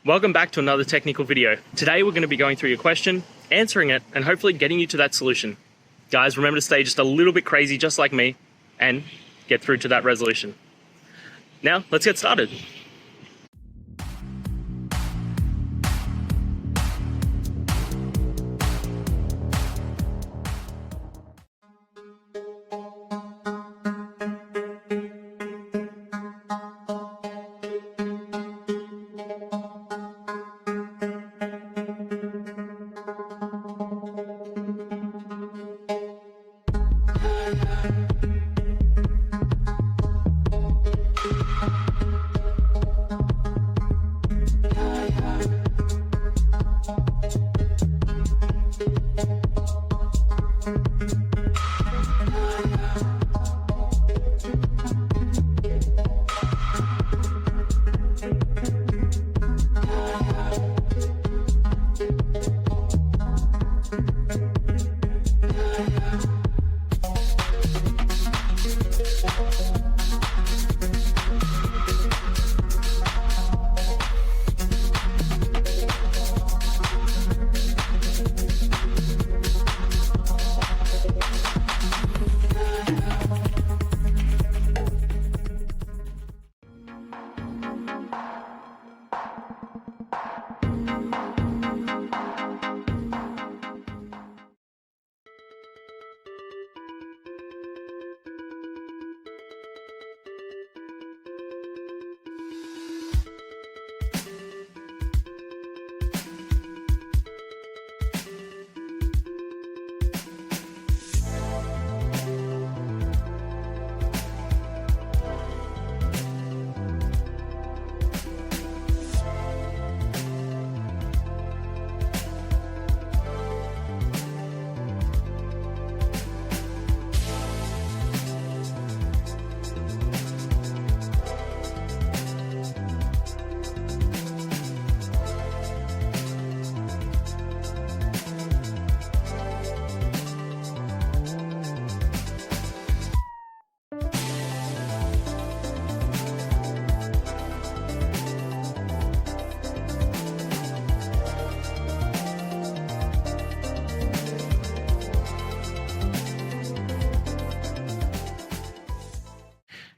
Welcome back to another technical video. Today we're going to be going through your question, answering it, and hopefully getting you to that solution. Guys, remember to stay just a little bit crazy just like me and get through to that resolution. Now, let's get started.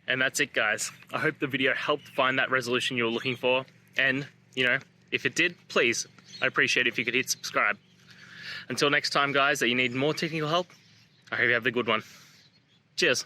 And that's it, guys. I hope the video helped find that resolution you were looking for. And, if it did, please, I'd appreciate it if you could hit subscribe. Until next time, guys, that you need more technical help, I hope you have a good one. Cheers.